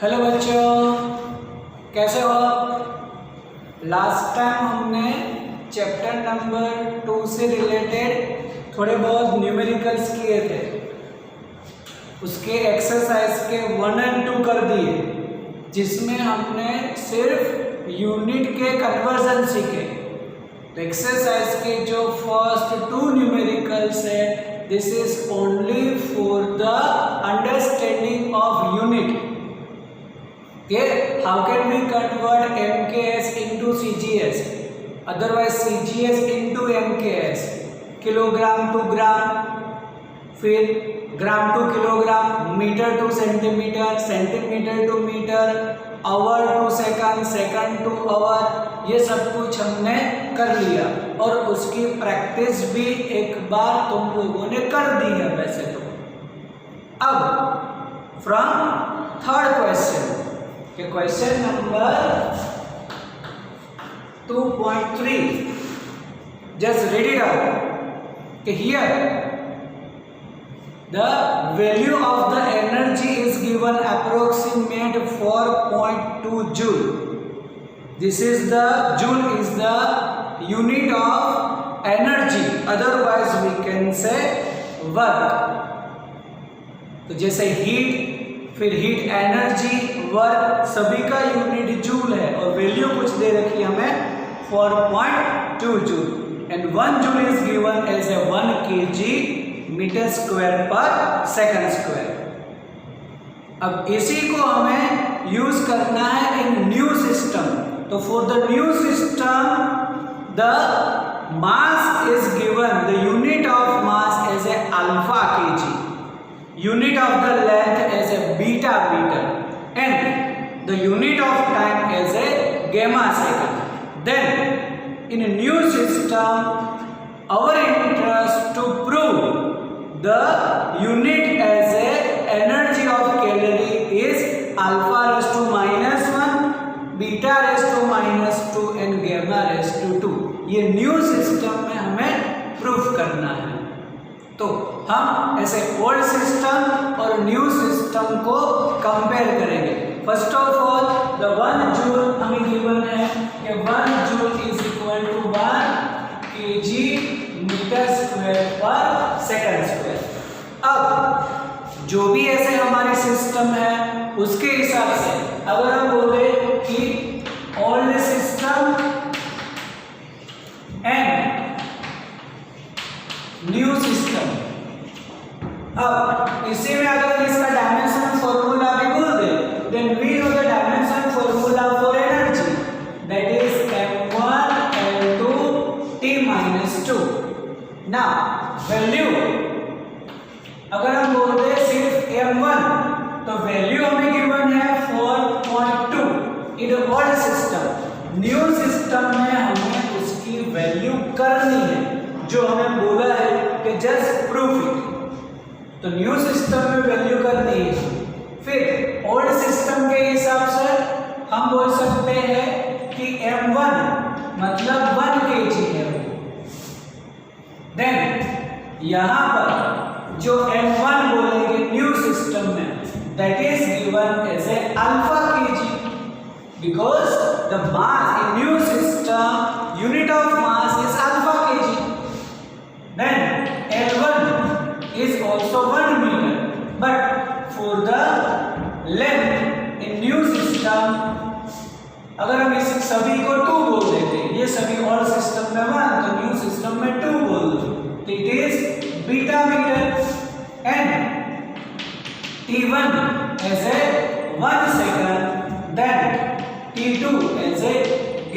Hello बच्चों, कैसे हो आप? लास्ट टाइम हमने चैप्टर नंबर 2 से रिलेटेड थोड़े बहुत न्यूमेरिकल्स किए थे। उसके एक्सरसाइज के 1 और 2 कर दिए, जिसमें हमने सिर्फ यूनिट के कन्वर्जन सीखे। तो एक्सरसाइज के जो फर्स्ट 2 न्यूमेरिकल्स है, this is only for the understanding of unit. Okay, how can we convert MKS into CGS? Otherwise CGS into MKS. Kilogram to gram, फिर gram to kilogram, metre to centimetre, centimetre to metre, hour to second, second to hour, ये सब कुछ हमने कर लिया और उसकी practice भी एक बार तुम लोगों ने कर दी है वैसे तो। अब from third question, question number 2.3, just read it out. Here the value of the energy is given approximate 4.2 joule. This is the joule is the unit of energy, otherwise we can say work. तो जैसे heat, फिर heat energy, work, सभी का unit joule है और value कुछ दे रखी है हमें 4.2 joule and 1 joule is given as a 1 kg metre square पर सेकंड स्क्वायर। अब इसी को हमें यूज करना है इन न्यू सिस्टम। तो for the new system the mass is given, the unit of mass as a alpha kg, unit of the length as a beta meter and the unit of time as a gamma second. Then in a new system our interest to prove the unit as a energy of calorie is alpha raised to -1, beta raised to -2 and gamma raised to 2। ये new system में हमें proof करना है। तो हम ऐसे old system और new system को कंपेयर करेंगे। First of all the 1 joule हमें गिवन है कि 1 joule is equal to 1 kg metre square पर सेकंड स्क्वायर। अब जो भी ऐसे हमारी सिस्टम है उसके हिसाब से अगर हम बोले कि old system and new system, अब इसी में अगर इसका डायमेंशन फॉर्मूला भी बोल दे, then we know the dimension formula for energy, that is m1 l2 t-2। Now value अगर हम बोल दे सिर्फ m1, तो वैल्यू हमें गिवन है 4.2 in old system. New system में हमें उसकी वैल्यू करनी है जो हमें बोला है कि जस्ट प्रूफ इट। तो न्यू सिस्टम में वैल्यू करनी है। फिर ओल्ड सिस्टम के हिसाब से हम बोल सकते हैं कि m1 मतलब 1 kg है। देन यहां पर जो m1 बोलेंगे न्यू सिस्टम में, that is given as a alpha kg because the mass in new system unit of mass is alpha kg। Then L1 is also 1 meter, but for the length in new system अगर हम इस सभी को 2 बोल देते, ये सभी old system में 1 तो न्यू सिस्टम में 2 बोल दो, it is beta metre and T1 as a 1 second, then T2 as a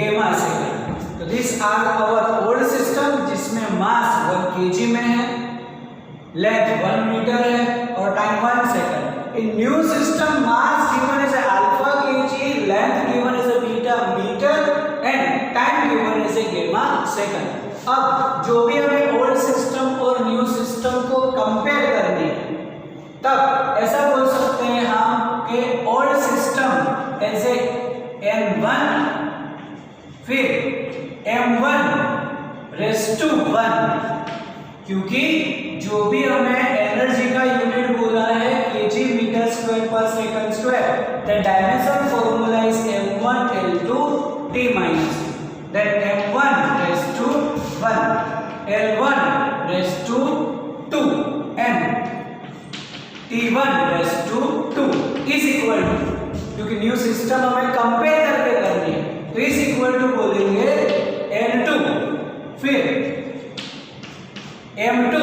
gamma second। तो this are our old system जिसमें मास 1 kg में है, लेंथ 1 मीटर है और time 1 second. In new system mass given as alpha kg, length given as beta metre and time given as gamma second. अब जो भी हमें ओल्ड सिस्टम और न्यू सिस्टम को कंपेयर करनी है, तब ऐसा बोल सकते हैं हम कि old system as a m1, फिर m1 रेज़ टू 1, क्योंकि जो भी हमें एनर्जी का यूनिट बोला है kg मीटर स्क्वायर पर second square, the dimension formula is m1 L2 t minus 2. Then m1 raised to 1, L1 raised to 2 and t1 raised to 2 is equal to, क्योंकि new system हमें compare करके करनी है, तो is equal to बोलेंगे n2 फिर m2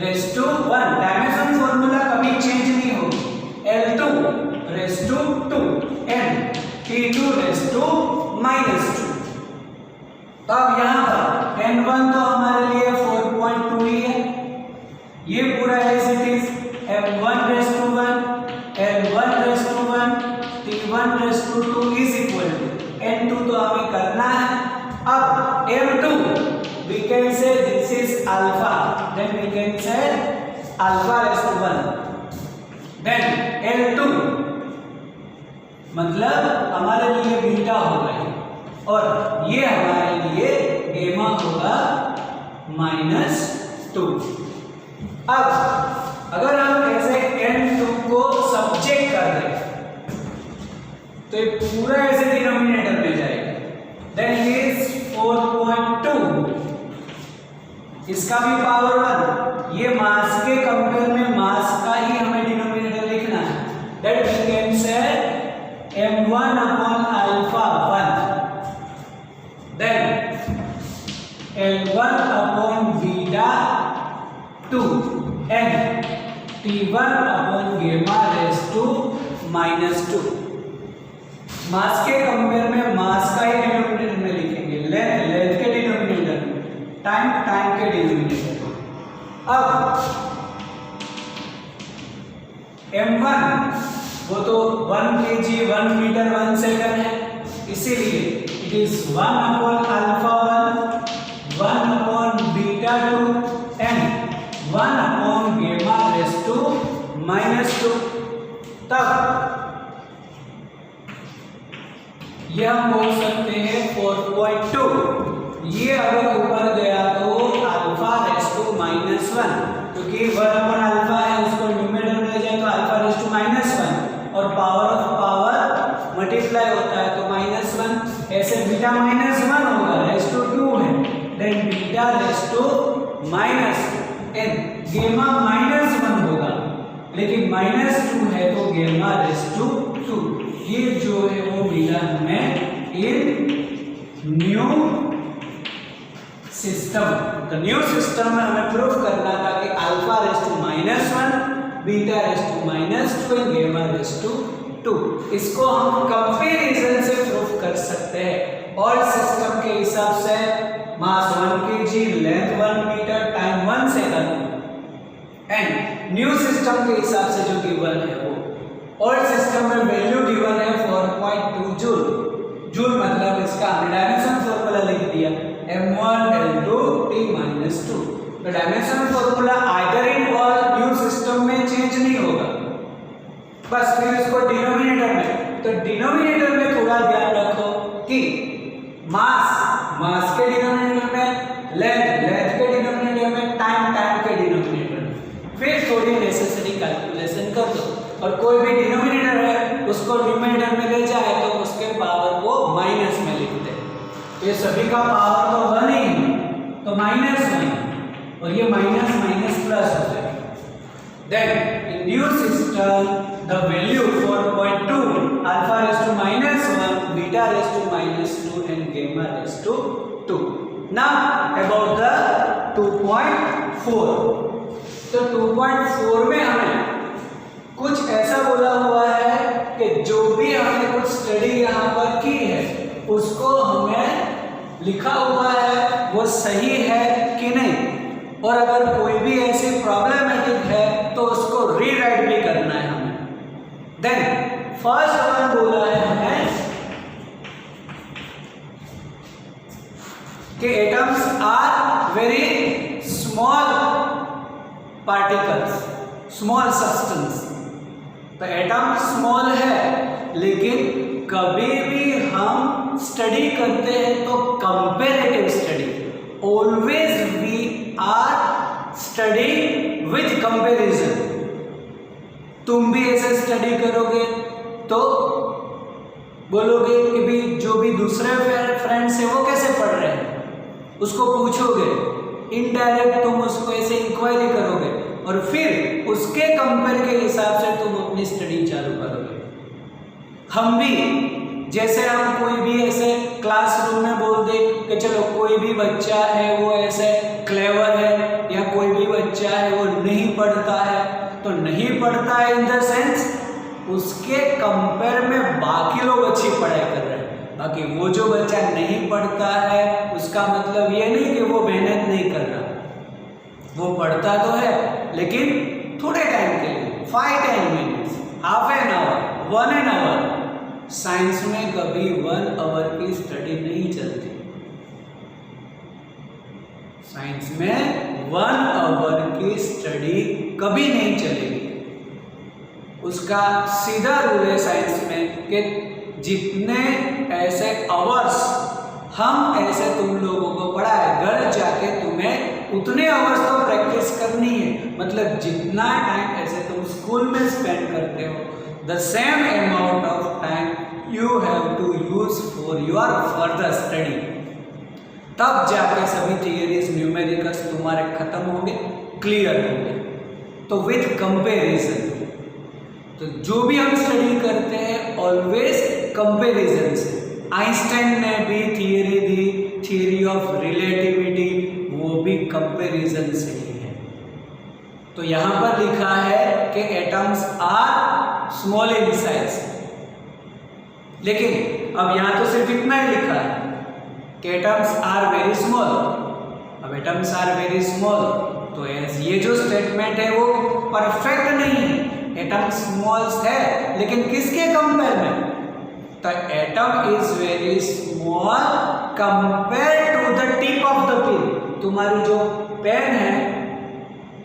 raise to 1, dimension formula कभी change नहीं होगी, L2 raise to 2 and T2 raise to -2। तो अब यहाँ पर n1 तो हमारे लिए 4.2 ही है, ये पूरा as it is m1 raise to 1, L1 raise to 1, T1 raise to 2 is equal to n2 तो हमें करना है। अब m2 we can say this is alpha, then we can say alpha raised to 1, then L2 मतलब हमारे लिए beta होगा और ये हमारे लिए गेमा होगा -2। अब अगर हम ऐसे n2 को सब्जेक्ट कर दें तो ये पूरा ऐसे डिनोमिनेटर में जाएगा, then it is 4.2, इसका भी पावर 1, ये मास के कंपेयर में मास का ही हमें डिनोमिनेटर लिखना है, that we can say m1 upon alpha 1, then L1 upon beta 2 and T1 upon gamma raise to -2। Mass के कंपेयर में मास का ही डिनोमिनेटर में लिखेंगे, लेंथ के डिनोमिनेटर में, टाइम के डिनोमिनेटर। अब m1 वो तो 1 kg 1 मीटर 1 सेकंड है, इसीलिए it is 1 upon alpha 1, 1 upon beta 2 and 1 upon gamma raise to -2। तब ये हम बोल सकते हैं 4.2, ये अगर ऊपर गया तो अल्फा रेज टू -1, क्योंकि 1 अपॉन अल्फा है, उसको न्यूमरेटर में ले जाए तो अल्फा रेज टू -1 और पावर ऑफ पावर मल्टीप्लाई होता है तो -1, ऐसे बीटा -1 होगा, रेज टू 2 है, then beta raise to n, gamma -1 होगा, लेकिन -2 है तो गेमा रेज टू 2। ये जो है वो मिला हमें इन न्यू सिस्टम। तो न्यू सिस्टम में हमें प्रूफ करना था कि alpha raise to -1, beta raise to -2 and gamma raise to 2। इसको हम कंपैरिजन से प्रूफ कर सकते हैं। ओल्ड सिस्टम के हिसाब से mass 1 kg, length 1 metre, time 1 second and new system के हिसाब से जो गिवन है वो ओल्ड सिस्टम में वैल्यू गिवन है 4.2 जूल। जूल मतलब इसका हमने डायमेंशन फॉर्मूला लिख दिया m1 L2 t - 2। तो डायमेंशन फॉर्मूला आइदर इन और न्यू सिस्टम में चेंज नहीं होगा, बस फिर इसको डिनोमिनेटर में, तो डिनोमिनेटर में थोड़ा ध्यान रखो कि मास के डिनोमिनेटर में, लेंथ के डिनोमिनेटर में, टाइम के डिनोमिनेटर में, फिर थोड़ी नेसेसरी कैलकुलेशन कर दो और कोई भी डिनोमिनेटर है उसको न्यूमरेटर में ले जाए तो उसके पावर को माइनस में लिख दे। तो ये सभी का पावर तो 1 ही है तो -1 और ये माइनस प्लस हो जाएगा। Then in new system the value 4.2 alpha raise to -1, beta raise to -2 and gamma raise to 2। Now about the 2.4। तो 2.4 में हमें कुछ ऐसा बोला हुआ है कि जो भी हमने कुछ स्टडी यहाँ पर की है उसको हमें लिखा हुआ है वो सही है कि नहीं, और अगर कोई भी ऐसी प्रॉब्लमेटिक है तो उसको रीराइट भी करना है हमें। देन फर्स्ट वन बोला है हमें कि atoms are very small particles, small substance. तो एटम स्मॉल है लेकिन कभी भी हम स्टडी करते हैं तो comparative study, always we are study with comparison. तुम भी ऐसे स्टडी करोगे तो बोलोगे कि भी जो भी दूसरे फ्रेंड्स हैं वो कैसे पढ़ रहे हैं, उसको पूछोगे, इनडायरेक्ट तुम उसको ऐसे इंक्वायरी करोगे और फिर उसके कंपेयर के हिसाब से तुम अपनी स्टडी चालू करोगे। हम भी जैसे हम कोई भी ऐसे क्लासरूम में बोल दे कि चलो कोई भी बच्चा है वो ऐसे क्लेवर है या कोई भी बच्चा है वो नहीं पढ़ता है, तो नहीं पढ़ता है इन द सेंस उसके कंपेयर में बाकी लोग अच्छी पढ़ाई कर रहे हैं। बाकी वो जो बच्चा नहीं पढ़ता है उसका मतलब ये नहीं कि वो मेहनत नहीं कर रहा, वो पढ़ता तो है लेकिन थोड़े टाइम के लिए, 5-10 minutes, half an hour, 1 hour. Science में कभी 1 आवर की स्टडी नहीं चलती। साइंस में 1 आवर की स्टडी कभी नहीं चलेगी। उसका सीधा रूल है साइंस में कि जितने ऐसे आवर्स हम ऐसे तुम लोगों को पढ़ाए, घर जाके तुम्हें उतने आवर्स तो प्रैक्टिस करनी है। मतलब जितना टाइम ऐसे तुम स्कूल में स्पेंड करते हो, the same amount of time you have to use for your further study. तब जाके सभी थियरीज, न्यूमेरिकल्स तुम्हारे खत्म होंगे, क्लियर होंगे। तो विथ कंपेरिजन, तो जो भी हम स्टडी करते हैं ऑलवेज कंपेरिजन से। आइंस्टाइन ने भी theory the, theory of relativity, वो भी कंपेरिजन से ही है। तो यहां पर लिखा है कि atoms are small in size, लेकिन अब यहां तो सिर्फ इतना ही लिखा है कि एटम्स आर वेरी स्मॉल। अब एटम्स आर वेरी स्मॉल, तो ये जो स्टेटमेंट है वो परफेक्ट नहीं है। एटम स्मॉल्स है लेकिन किसके कंपेयर में? तो atom is very small compare to the tip of the pen. तुम्हारी जो पेन है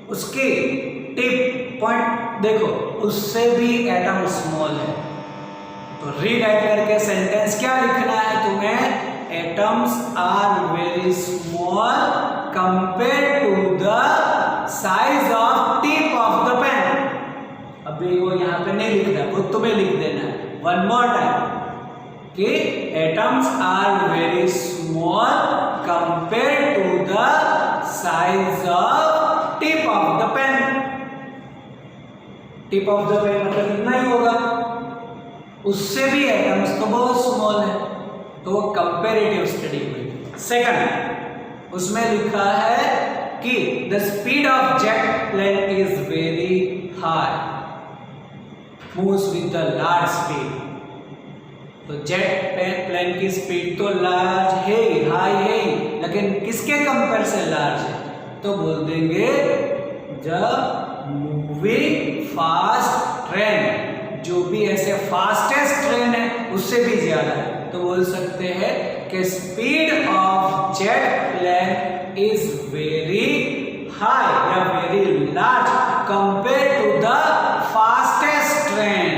उसकी टिप पॉइंट देखो, उससे भी एटम स्मॉल है। तो रीराइट करके सेंटेंस क्या लिखना है तुम्हें? Atoms are very small compare to the size of tip of the pen. अभी वो यहाँ पे नहीं लिख रहा, वो तुम्हें लिख देना है वन मोर टाइम कि atoms are very small compare to the size of tip of the pen. Tip of the pen मतलब इतना ही होगा, उससे भी एटम्स तो बहुत स्मॉल है, तो वो कंपेरेटिव स्टडी हुई। सेकंड, उसमें लिखा है कि the speed of jet plane is very high, moves with the large speed। तो जेट प्लेन की स्पीड तो लार्ज है, हाई है, लेकिन किसके कंपेयर से लार्ज है? तो बोल देंगे जब मूविंग फास्ट ट्रेन, जो भी ऐसे फास्टेस्ट ट्रेन है उससे भी ज्यादा है, तो बोल सकते हैं कि speed of jet plane is very high या very large compare to the fastest train.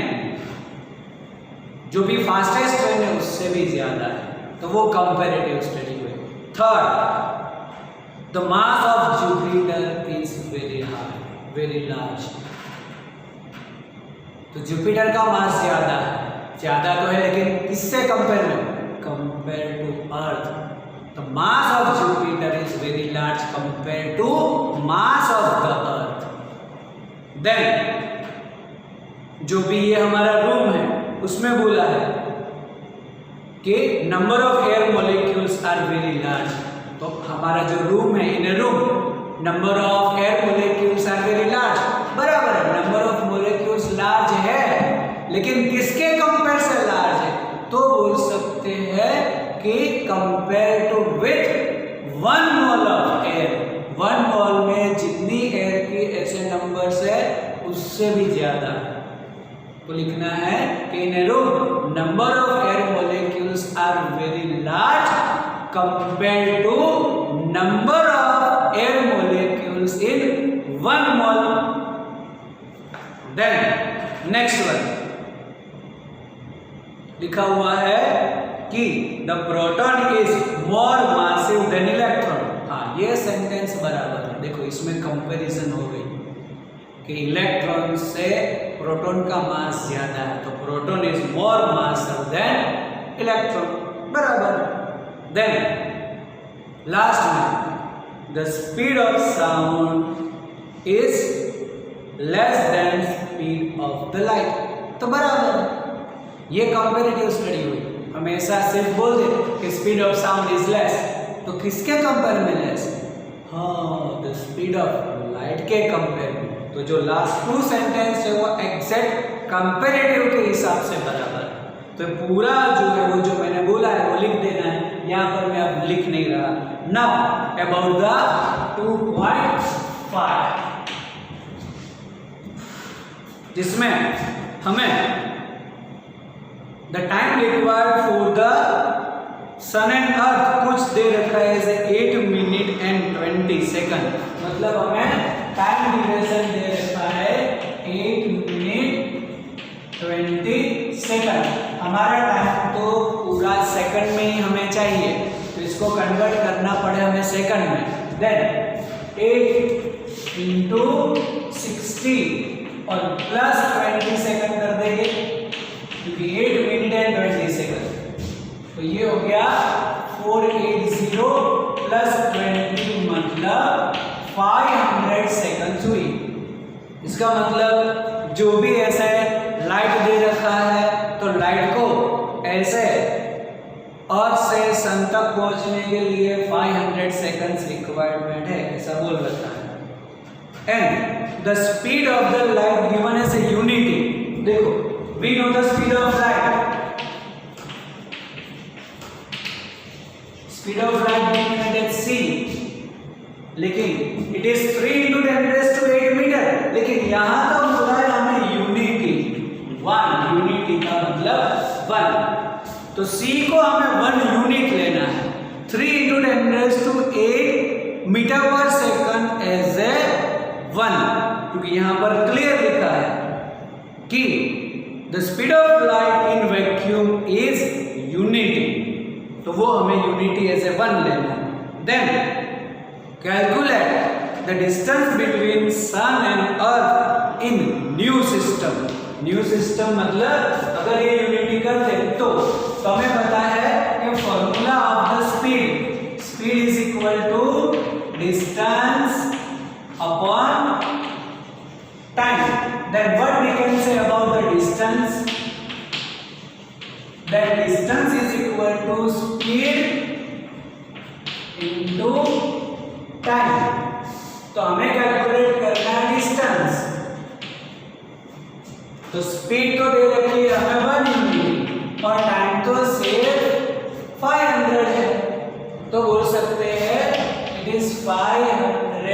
जो भी फास्टेस्ट ट्रेन है उससे भी ज्यादा है, तो वो कंपैरेटिव स्टडी हुई। Third, the mass of Jupiter is very high, very large. तो जुपिटर का मास ज्यादा है, ज्यादा तो है लेकिन किससे कंपेयर में? Compare to earth. The mass of Jupiter is very large compared to mass of the Earth. Then, जो भी ये हमारा रूम है उसमें बोला है कि number of air molecules are very large. तो हमारा जो रूम है, in a room number of air molecules are very large, बराबर है, नंबर ऑफ मॉलिक्यूल्स लार्ज है, लेकिन किसके कंपेयर से लार्ज है? तो बोल सकते हैं कि compare to with 1 mole of air, 1 mole में जितनी एयर की ऐसे नंबर्स है उससे भी ज्यादा है। तो लिखना है कि in a room number of air molecules are very large compare to number of air molecules in 1 mole. Then next one लिखा हुआ है कि the proton is more massive than electron. हाँ, ये सेंटेंस बराबर है। देखो इसमें कंपैरिजन हो गई कि इलेक्ट्रॉन से प्रोटॉन का मास ज्यादा है, तो proton is more masser than electron. बराबर. Then last में the speed of sound is less than speed of the light. तो बराबर है. ये कंपेरेटिव स्टडी हुई. हमेशा सिर्फ बोल दे कि speed of sound is less, तो किसके कंपेयर में लेस? हाँ, द स्पीड ऑफ लाइट के कंपेयर में. तो जो लास्ट 2 सेंटेंस है वो एग्जैक्ट कंपेरेटिव के हिसाब से बराबर है. तो पूरा जो है वो जो मैंने बोला है वो लिख देना है. यहाँ पर मैं अब लिख नहीं रहा. नाउ अबाउट द 2.5, जिसमें हमें the time required for the sun and earth कुछ दे रखा है एज 8 मिनट एंड 20 सेकंड. मतलब हमें टाइम ड्यूरेशन दे रखा है 8 मिनट 20 सेकंड. हमारा टाइम तो पूरा सेकंड में ही हमें चाहिए, तो इसको कन्वर्ट करना पड़े हमें सेकंड में. देन 8 इंटू 60 और प्लस 20 सेकंड कर देंगे, क्योंकि 8 मिनट एंड 20 सेकंड. तो ये हो गया 480 प्लस 20 मतलब 500 सेकंड्स हुई. इसका मतलब जो भी ऐसे लाइट दे रखा है तो लाइट को ऐसे अर्थ से सन तक पहुंचने के लिए 500 सेकंड्स रिक्वायरमेंट है, ऐसा बोल रखा है. And the speed of the light given as a unity. देखो, we know the speed of light. Speed of light given as c, लेकिन इट इज 3 into 10⁸ मीटर. लेकिन यहां तो बोला है हमें यूनिटी 1. यूनिटी का मतलब 1, तो c को हमें 1 यूनिट लेना है. 3 into 10⁸ मीटर पर सेकंड एज ए 1, क्योंकि यहां पर क्लियर लिखा है कि the speed of light in vacuum is unity, तो वो हमें यूनिटी एज ए 1 लेना है. Then calculate the distance between sun and earth in new system. New system मतलब अगर ये यूनिटी कर दे तो हमें पता है कि formula of the speed, speed is equal to distance upon time. Then what we can say about the distance? That distance is equal to speed into time. तो हमें कैलकुलेट करना है डिस्टेंस. तो स्पीड तो दे रखी है हमें 1 यूनिट और टाइम तो सिर्फ 500 है, तो बोल सकते हैं it is 500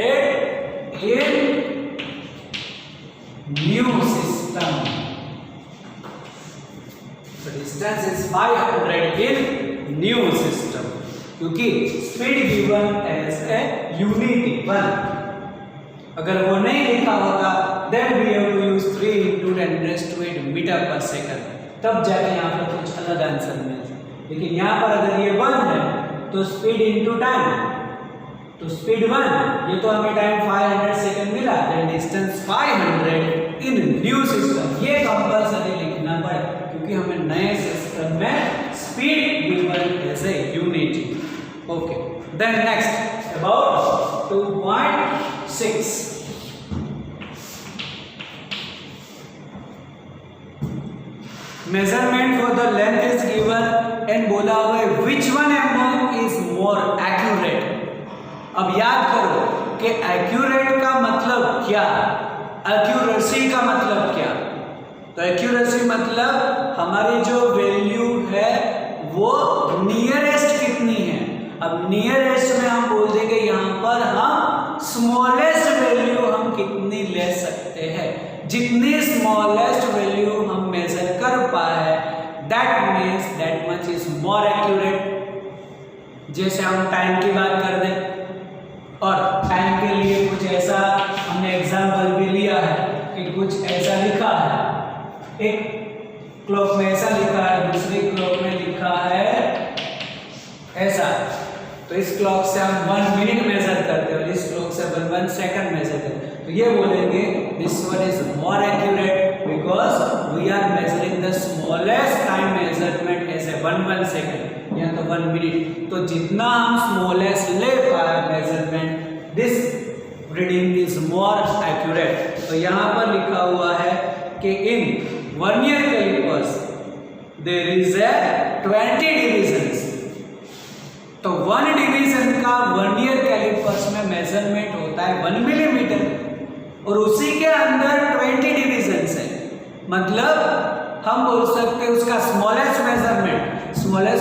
in new system. तो distance is 500 in new system, क्योंकि speed given as a unity 1. अगर वो नहीं लिखा होता then we have to use 3 into 10⁸ metre पर सेकंड, तब जाके यहाँ पर कुछ अलग आंसर मिलता. लेकिन यहाँ पर अगर ये 1 है तो स्पीड इनटू टाइम, तो स्पीड 1, ये तो हमें टाइम 500 सेकंड मिला. Then distance 500 in new system. ये कंपल्सरी लिखना पड़े, क्योंकि हमें नए सिस्टम में speed given as a unity. Okay, then next about 2.6. Measurement for the length is given and बोला हुआ है which one among is more accurate. अब याद करो कि एक्यूरेट का मतलब क्या, एक्यूरेसी का मतलब क्या. तो एक्यूरेसी मतलब हमारी जो वैल्यू है वो नियरेस्ट कितनी है. अब नियरेस्ट में हम बोल देंगे यहाँ पर हम स्मॉलेस्ट वैल्यू हम कितनी ले सकते हैं. जितनी स्मॉलेस्ट वैल्यू हम मेजर कर पाए that means that much is more accurate. जैसे हम टाइम की बात कर दें और टाइम के लिए कुछ ऐसा हमने एग्जाम्पल भी लिया है कि कुछ ऐसा लिखा है, एक क्लॉक में ऐसा लिखा है, दूसरी क्लॉक में लिखा है ऐसा. तो इस क्लॉक से हम 1 मिनट मेजर करते हैं और इस क्लॉक से 1 सेकंड मेजर करते हैं. तो ये बोलेंगे this one is more accurate because we are measuring the smallest ऐसे 1 सेकेंड या तो 1 मिनट। तो जितना हम स्मॉलेस्ट ले पाए measurement, this reading is more accurate. तो यहाँ पर लिखा हुआ है कि in vernier callipers there is a 20 divisions. तो 1 डिवीजन का वर्नियर कैलिपर्स में मेजरमेंट होता है 1 मिलीमीटर और उसी के अंदर 20 डिविजन्स है। मतलब हम बोल सकते हैं उसका स्मॉलेस्ट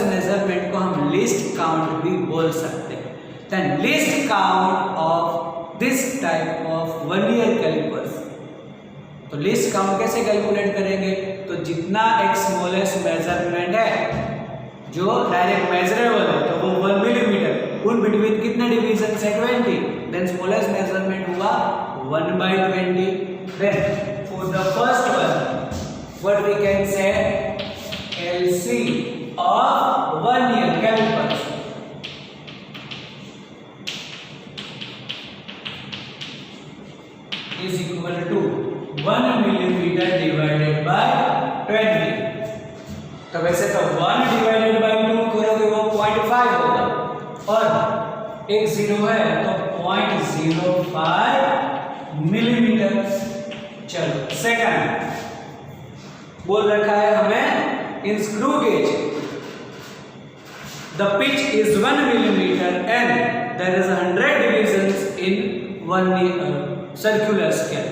मेजरमेंट को हम लीस्ट काउंट भी बोल सकते हैं। Then least count of this type of vernier callipers. तो लीस्ट काउंट कैसे कैलकुलेट करेंगे? तो जितना एक स्मॉलेस्ट मेजरमेंट है जो डायरेक्ट मेजरेबल है तो वो 1 मिलीमीटर, उन बिटवीन कितने डिवीजन है 20। देन स्मॉलेस्ट मेजरमेंट हुआ 1/20। Then for the first one what we can say LC of vernier calipers is equal to 1 millimeter divided by 20। तो वैसे तो 1 डिवाइडेड बाई 2 करोगे वो 0.5 होगा और एक 0 है तो 0.05 मिलीमीटर। चलो सेकंड बोल रखा है हमें in screw gauge the pitch is 1 millimetre and there is 100 divisions in 1 circular scale.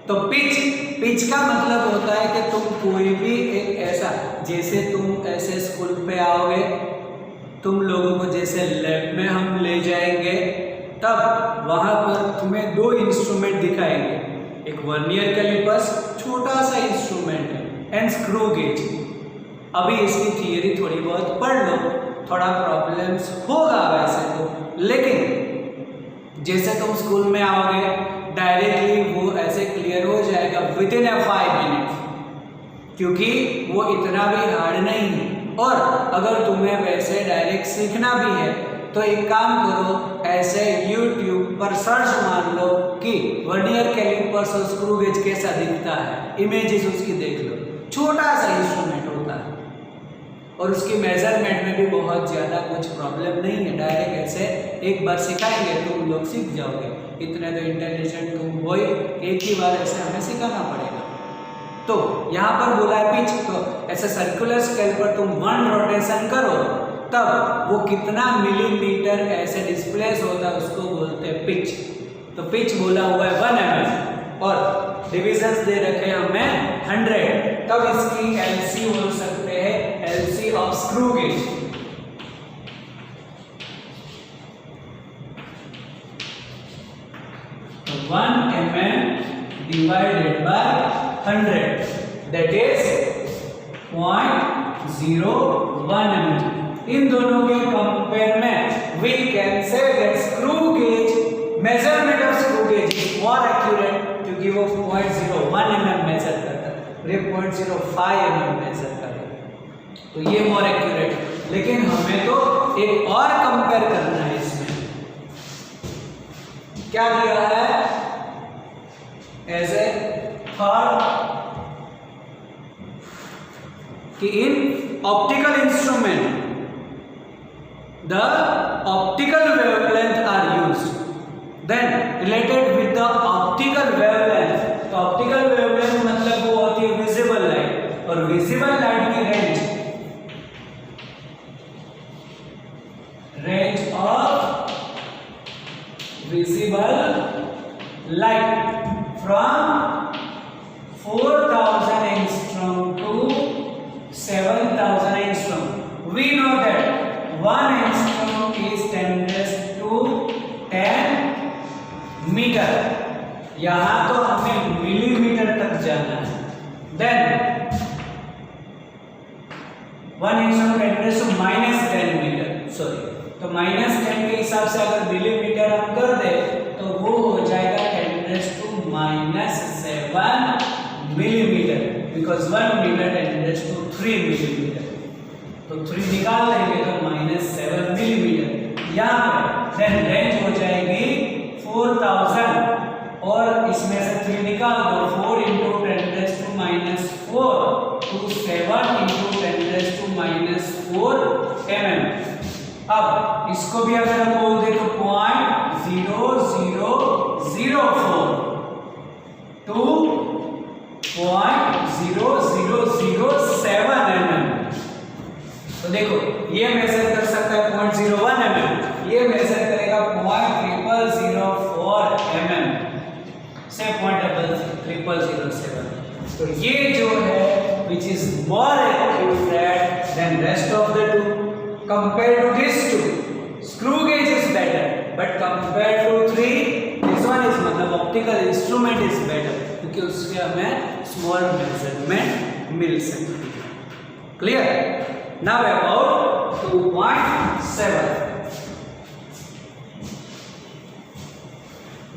तो पिच का मतलब होता है कि तुम कोई भी एक ऐसा, जैसे तुम ऐसे स्कूल पे आओगे, तुम लोगों को जैसे लैब में हम ले जाएंगे तब वहां पर तुम्हें 2 इंस्ट्रूमेंट दिखाएंगे, एक वर्नियर कैलिपर्स छोटा सा इंस्ट्रूमेंट है एंड स्क्रू गेज। अभी इसकी थियरी थोड़ी बहुत पढ़ लो, थोड़ा प्रॉब्लम्स होगा वैसे तो, लेकिन जैसे तुम स्कूल में आओगे डायरेक्टली वो ऐसे क्लियर हो जाएगा विद इन 5 मिनट, क्योंकि वो इतना भी हार्ड नहीं है। और अगर तुम्हें वैसे डायरेक्ट सीखना भी है तो एक काम करो, ऐसे YouTube पर सर्च मार लो कि वर्नियर कैलिपर्स और स्क्रू गेज कैसा दिखता है, इमेजेस उसकी देख लो। छोटा सा इंस्ट्रूमेंट होता है और उसकी मेजरमेंट में भी बहुत ज़्यादा कुछ प्रॉब्लम नहीं है। डायरेक्ट ऐसे एक बार सिखाएंगे तुम लोग सीख जाओगे। इतने तो इंटेलिजेंट तुम हो ही, एक ही बार ऐसे हमें सिखाना पड़ेगा। तो यहाँ पर बोला है पिच, तो ऐसे सर्कुलर स्केल पर तुम 1 रोटेशन करो तब वो कितना मिलीमीटर ऐसे डिस्प्लेस होता है उसको बोलते हैं पिच। तो पिच बोला हुआ है 1 mm और डिविजन्स दे रखे हैं हमें 100, तब इसकी LC बोल सकते हैं LC ऑफ स्क्रू गेज। तो 1 mm divided by 100 that is 0.01 mm। इन दोनों के कंपेयर में we can say that screw gauge measurement of screw gauge is more accurate, क्योंकि वो 0.01 mm मेजर करता है और ये 0.05 mm मेजर करता है। तो ये मोर एक्यूरेट। लेकिन हमें तो एक और कंपेयर करना है इसमें। क्या दिया है एज ए थर्ड कि in optical instrument the optical wavelength are used, then related with the optical wavelength। तो optical wavelength मतलब वो होती है visible light और visible light की range of visible light from 4000 angstrom to 7000 angstrom। We know that 1 angstrom is 10⁻⁰ metre. यहां तो हमें मिलीमीटर तक जाना है। देन 1 angstrom 10⁻⁻10 मीटर, सॉरी, तो -10 के हिसाब से अगर मिलीमीटर हम कर दे तो वो हो जाएगा 10⁻⁷ मिलीमीटर, बिकॉज 1 मीटर 10⁻³ मिलीमीटर। तो 3 निकाल लेंगे तो -7 मिलीमीटर यहाँ पर। देन रेंज हो जाएगी 4000 और इसमें से 3 निकाल दो, 4 × 10⁻⁴ to 7 × 10⁻⁴ -4 mm। अब इसको भी अगर हम बोल दे तो 0.0004 to 0.0007 mm। तो देखो ये मेजर कर सकता है 0.01 mm, ये मेजर करेगा 0.0004 mm से 0.0007। तो ये जो है which is more accurate than rest of the two compared to this two। screw gauge is better but compared to 3 this one is मतलब optical instrument is better क्योंकि उससे हमें small measurement मिल सकती है। clear? now about 2.7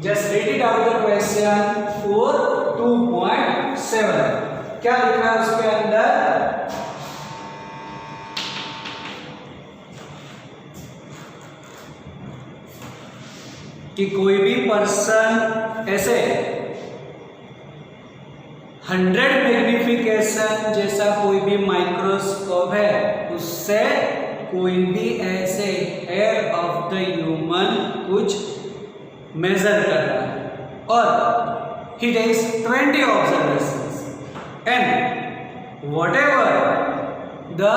just read it out the question for 2.7 क्या लिखा है उसके अंदर? कि कोई भी पर्सन ऐसे 100 मैग्निफिकेशन जैसा कोई भी माइक्रोस्कोप है उससे कोई भी ऐसे हेयर ऑफ द ह्यूमन कुछ मेजर कर रहा है और he takes 20 observations and whatever the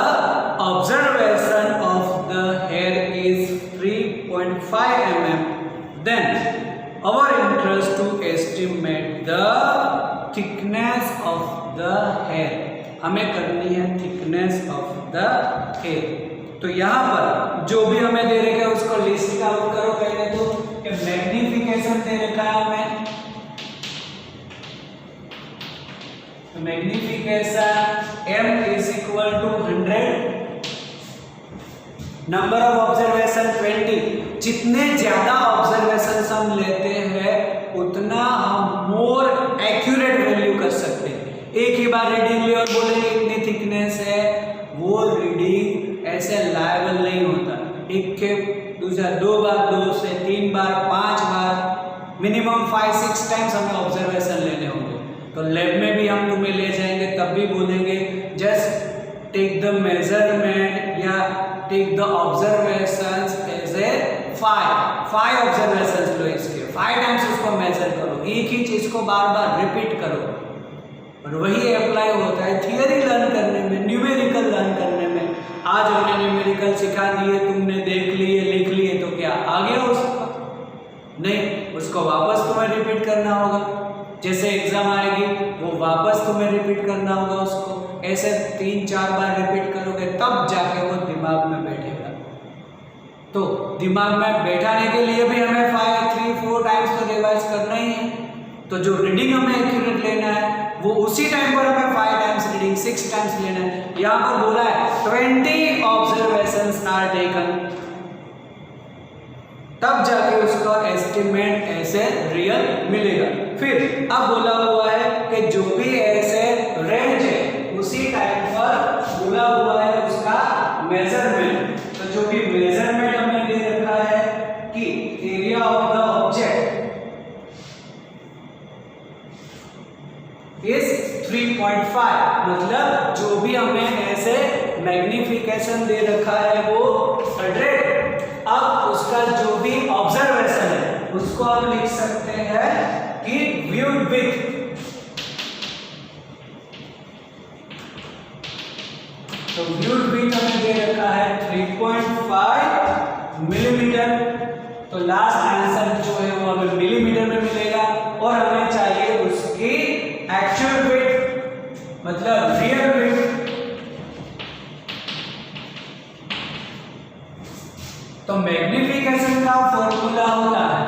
observation of the hair is 3.5 mm, then our interest to estimate the thickness of the hair, हमें करनी है thickness of the hair। तो यहाँ पर जो भी हमें दे रखा है उसको लिस्ट आउट करो पहले तो। कि मैग्निफिकेशन दे रखा है हमें, magnification m is equal to 100, number of observation 20। जितने ज्यादा ऑब्जर्वेशन हम लेते हैं उतना हम मोर एक्यूरेट वैल्यू कर सकते हैं। एक ही बार रीडिंग ले और बोलेंगे इतनी थिकनेस है, वो रीडिंग ऐसे लायबल नहीं होता। एक के दूसरा 2 बार, 2 से 3 बार, 5 बार, मिनिमम 5-6 टाइम्स हमें ऑब्जर्वेशन लेने होंगे। तो लैब में भी हम तुम्हें ले जाएंगे तब भी बोलेंगे जस्ट टेक द मेजरमेंट या take the observations as a 5 observations लो, इसके 5 टाइम्स उसको मेजर करो, एक ही चीज को बार बार रिपीट करो। और वही अप्लाई होता है थियरी लर्न करने में, न्यूमेरिकल लर्न करने में। आज हमने न्यूमेरिकल सिखा दिए, तुमने देख लिए, लिख लिए, तो क्या आ गया उसका? नहीं, उसको वापस तुम्हें रिपीट करना होगा। जैसे एग्जाम आएगी वो वापस तुम्हें रिपीट करना होगा उसको। ऐसे 3-4 बार रिपीट करोगे तब जाके वो दिमाग में बैठेगा। तो दिमाग में बैठाने के लिए भी हमें 3-4 टाइम्स तो रिवाइज करना ही है। तो जो रीडिंग हमें एक्यूरेट लेना है वो उसी टाइम पर हमें 5 टाइम्स रीडिंग 6 टाइम्स लेना है। यहाँ पर बोला है 20 ऑब्जर्वेशंस आर टेकन, तब जाके उसका एस्टिमेट ऐसे रियल मिलेगा। फिर अब बोला हुआ है कि जो भी ऐसे रेंज है उसी टाइम पर बोला हुआ है उसका मेजरमेंट। तो जो भी मेजरमेंट हमने दे रखा है कि area of the object is 3.5, मतलब जो भी हमें ऐसे मैग्निफिकेशन दे रखा है वो 100। अब उसका जो भी ऑब्जर्वेशन है उसको हम लिख सकते हैं कि व्यूड विथ, तो व्यूड विथ हमें दे रखा है 3.5 मिलीमीटर। तो लास्ट आंसर जो है वो हमें मिलीमीटर में मिलेगा और हमें चाहिए उसकी एक्चुअल विथ मतलब रियल विथ। तो मैग्निफिकेशन का फॉर्मूला होता है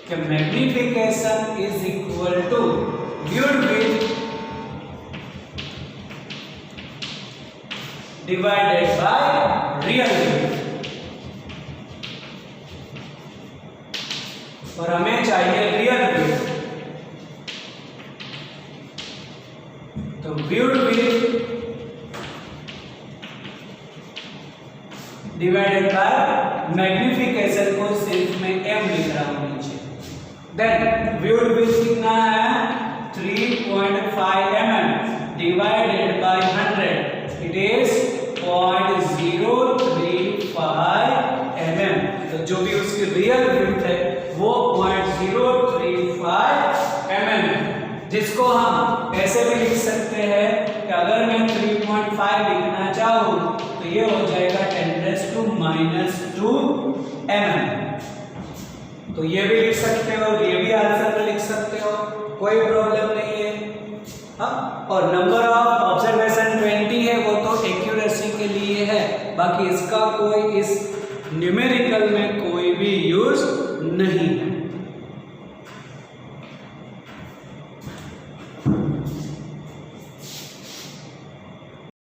कि magnification is equal to viewed width divided by real width. और हमें चाहिए रियल विथ, तो viewed width divided by magnification को सिर्फ मैं m लिख रहा हूं नीचे। देन व्यूड विथ कितना है 3.5 mm divided by it is 0.035 mm। तो जो भी उसकी रियल विड्थ है वो 0.035 mm, जिसको हम ऐसे भी लिख सकते हैं कि अगर मैं 3.5 लिखना चाहूँ तो ये हो जाएगा 10⁻²⁻²mm। तो ये भी लिख सकते हो, ये भी आंसर में लिख सकते हो, कोई प्रॉब्लम नहीं है। हाँ, और नंबर ऑफ ऑब्जर्वेशन 20 है, वो तो एक्यूरेसी के लिए है, बाकी इसका कोई इस न्यूमेरिकल में कोई भी यूज नहीं है।